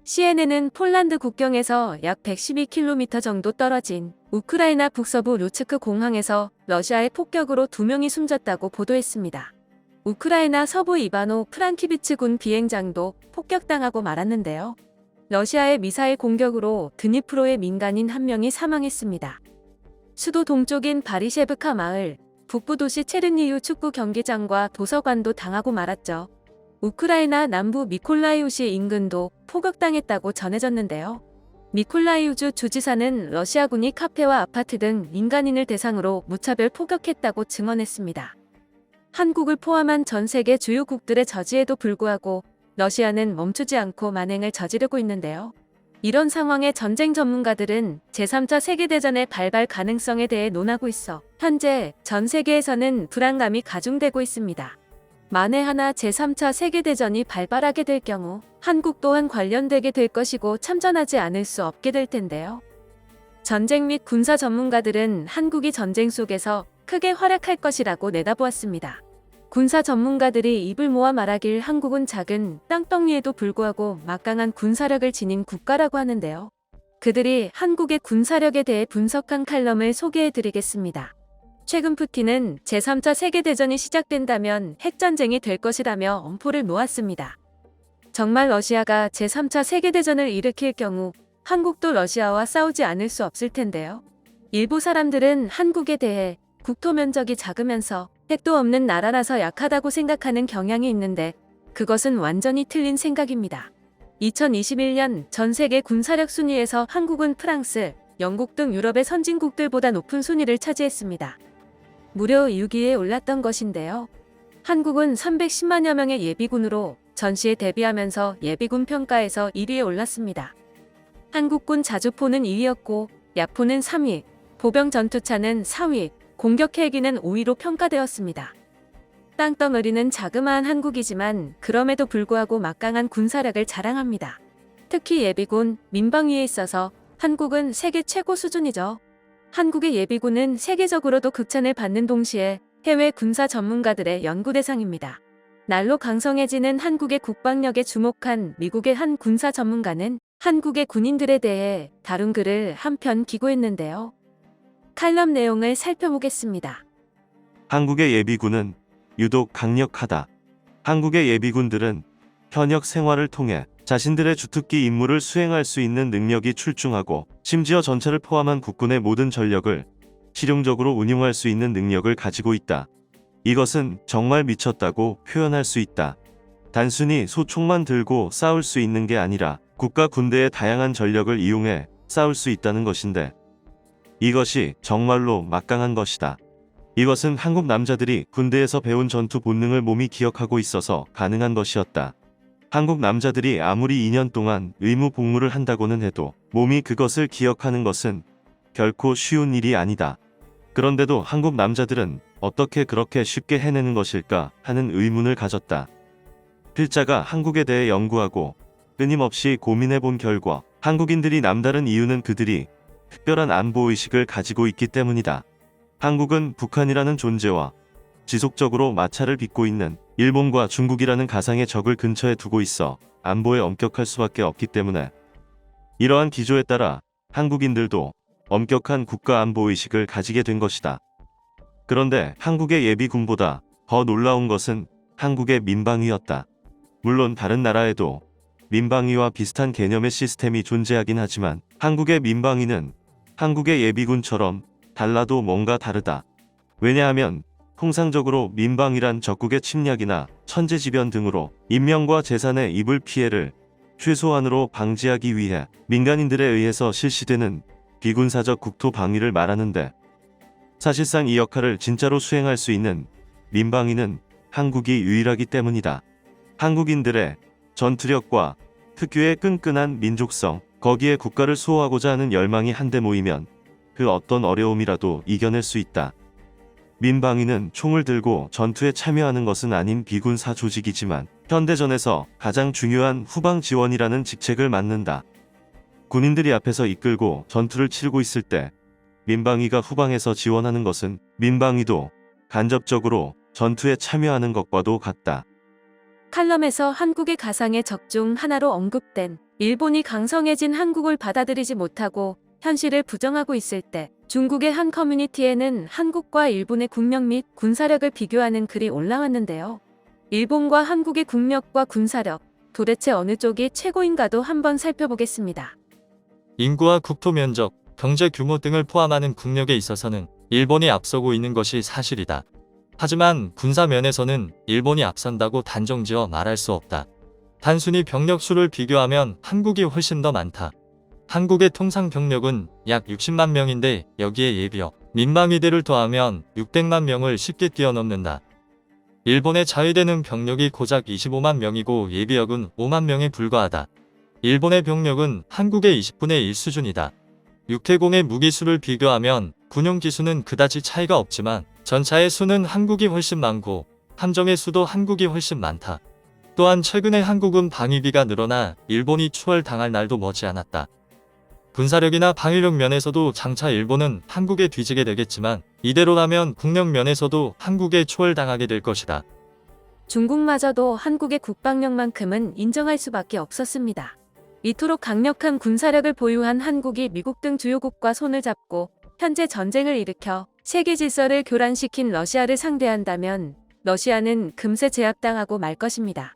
CNN은 폴란드 국경에서 약 112km 정도 떨어진 우크라이나 북서부 루츠크 공항에서 러시아의 폭격으로 2명이 숨졌다고 보도했습니다. 우크라이나 서부 이바노 프란키비츠 군 비행장도 폭격당하고 말았는데요. 러시아의 미사일 공격으로 드니프로의 민간인 1명이 사망했습니다. 수도 동쪽인 바리셰브카 마을, 북부 도시 체르니유 축구 경기장과 도서관도 당하고 말았죠. 우크라이나 남부 미콜라이우시 인근도 폭격당했다고 전해졌는데요. 미콜라이우주 주지사는 러시아군이 카페와 아파트 등 민간인을 대상으로 무차별 폭격했다고 증언했습니다. 한국을 포함한 전 세계 주요국들의 저지에도 불구하고 러시아는 멈추지 않고 만행을 저지르고 있는데요. 이런 상황에 전쟁 전문가들은 제3차 세계대전의 발발 가능성에 대해 논하고 있어 현재 전 세계에서는 불안감이 가중되고 있습니다. 만에 하나 제3차 세계대전이 발발하게 될 경우 한국 또한 관련되게 될 것이고 참전하지 않을 수 없게 될 텐데요. 전쟁 및 군사 전문가들은 한국이 전쟁 속에서 크게 활약할 것이라고 내다보았습니다. 군사 전문가들이 입을 모아 말하길 한국은 작은 땅덩이에도 불구하고 막강한 군사력을 지닌 국가라고 하는데요. 그들이 한국의 군사력에 대해 분석한 칼럼을 소개해드리겠습니다. 최근 푸틴은 제3차 세계대전이 시작된다면 핵전쟁이 될 것이라며 엄포를 놓았습니다. 정말 러시아가 제3차 세계대전을 일으킬 경우 한국도 러시아와 싸우지 않을 수 없을 텐데요. 일부 사람들은 한국에 대해 국토 면적이 작으면서 핵도 없는 나라라서 약하다고 생각하는 경향이 있는데 그것은 완전히 틀린 생각입니다. 2021년 전 세계 군사력 순위에서 한국은 프랑스, 영국 등 유럽의 선진국들보다 높은 순위를 차지했습니다. 무려 6위에 올랐던 것인데요. 한국은 310만여 명의 예비군으로 전시에 대비하면서 예비군 평가에서 1위에 올랐습니다. 한국군 자주포는 2위였고 야포는 3위, 보병 전투차는 4위, 공격 헬기는 5위로 평가되었습니다. 땅덩어리는 자그마한 한국이지만 그럼에도 불구하고 막강한 군사력을 자랑합니다. 특히 예비군, 민방위에 있어서 한국은 세계 최고 수준이죠. 한국의 예비군은 세계적으로도 극찬을 받는 동시에 해외 군사 전문가들의 연구 대상입니다. 날로 강성해지는 한국의 국방력에 주목한 미국의 한 군사 전문가는 한국의 군인들에 대해 다룬 글을 한 편 기고했는데요. 칼럼 내용을 살펴보겠습니다. 한국의 예비군은 유독 강력하다. 한국의 예비군들은 현역 생활을 통해 자신들의 주특기 임무를 수행할 수 있는 능력이 출중하고 심지어 전차를 포함한 국군의 모든 전력을 실용적으로 운용할 수 있는 능력을 가지고 있다. 이것은 정말 미쳤다고 표현할 수 있다. 단순히 소총만 들고 싸울 수 있는 게 아니라 국가 군대의 다양한 전력을 이용해 싸울 수 있다는 것인데 이것이 정말로 막강한 것이다. 이것은 한국 남자들이 군대에서 배운 전투 본능을 몸이 기억하고 있어서 가능한 것이었다. 한국 남자들이 아무리 2년 동안 의무 복무를 한다고는 해도 몸이 그것을 기억하는 것은 결코 쉬운 일이 아니다. 그런데도 한국 남자들은 어떻게 그렇게 쉽게 해내는 것일까 하는 의문을 가졌다. 필자가 한국에 대해 연구하고 끊임없이 고민해 본 결과 한국인들이 남다른 이유는 그들이 특별한 안보의식을 가지고 있기 때문이다. 한국은 북한이라는 존재와 지속적으로 마찰을 빚고 있는 일본과 중국이라는 가상의 적을 근처에 두고 있어 안보에 엄격할 수밖에 없기 때문에 이러한 기조에 따라 한국인들도 엄격한 국가안보의식을 가지게 된 것이다. 그런데 한국의 예비군보다 더 놀라운 것은 한국의 민방위였다. 물론 다른 나라에도 민방위와 비슷한 개념의 시스템이 존재하긴 하지만 한국의 민방위는 한국의 예비군처럼 달라도 뭔가 다르다. 왜냐하면 통상적으로 민방위란 적국의 침략이나 천재지변 등으로 인명과 재산의 입을 피해를 최소한으로 방지하기 위해 민간인들에 의해서 실시되는 비군사적 국토 방위를 말하는데 사실상 이 역할을 진짜로 수행할 수 있는 민방위는 한국이 유일하기 때문이다. 한국인들의 전투력과 특유의 끈끈한 민족성, 거기에 국가를 수호하고자 하는 열망이 한데 모이면 그 어떤 어려움이라도 이겨낼 수 있다. 민방위는 총을 들고 전투에 참여하는 것은 아닌 비군사 조직이지만 현대전에서 가장 중요한 후방 지원이라는 직책을 맡는다. 군인들이 앞에서 이끌고 전투를 치르고 있을 때 민방위가 후방에서 지원하는 것은 민방위도 간접적으로 전투에 참여하는 것과도 같다. 칼럼에서 한국의 가상의 적 중 하나로 언급된 일본이 강성해진 한국을 받아들이지 못하고 현실을 부정하고 있을 때 중국의 한 커뮤니티에는 한국과 일본의 국력 및 군사력을 비교하는 글이 올라왔는데요. 일본과 한국의 국력과 군사력, 도대체 어느 쪽이 최고인가도 한번 살펴보겠습니다. 인구와 국토 면적, 경제 규모 등을 포함하는 국력에 있어서는 일본이 앞서고 있는 것이 사실이다. 하지만 군사 면에서는 일본이 앞선다고 단정지어 말할 수 없다. 단순히 병력 수를 비교하면 한국이 훨씬 더 많다. 한국의 통상 병력은 약 60만 명인데 여기에 예비역, 민방위대를 더하면 600만 명을 쉽게 뛰어넘는다. 일본의 자위대는 병력이 고작 25만 명이고 예비역은 5만 명에 불과하다. 일본의 병력은 한국의 20분의 1 수준이다. 육해공의 무기수를 비교하면 군용 기수는 그다지 차이가 없지만 전차의 수는 한국이 훨씬 많고 함정의 수도 한국이 훨씬 많다. 또한 최근에 한국은 방위비가 늘어나 일본이 추월당할 날도 머지않았다. 군사력이나 방위력 면에서도 장차 일본은 한국에 뒤지게 되겠지만 이대로라면 국력 면에서도 한국에 추월당하게 될 것이다. 중국마저도 한국의 국방력만큼은 인정할 수밖에 없었습니다. 이토록 강력한 군사력을 보유한 한국이 미국 등 주요국과 손을 잡고 현재 전쟁을 일으켜 세계 질서를 교란시킨 러시아를 상대한다면 러시아는 금세 제압당하고 말 것입니다.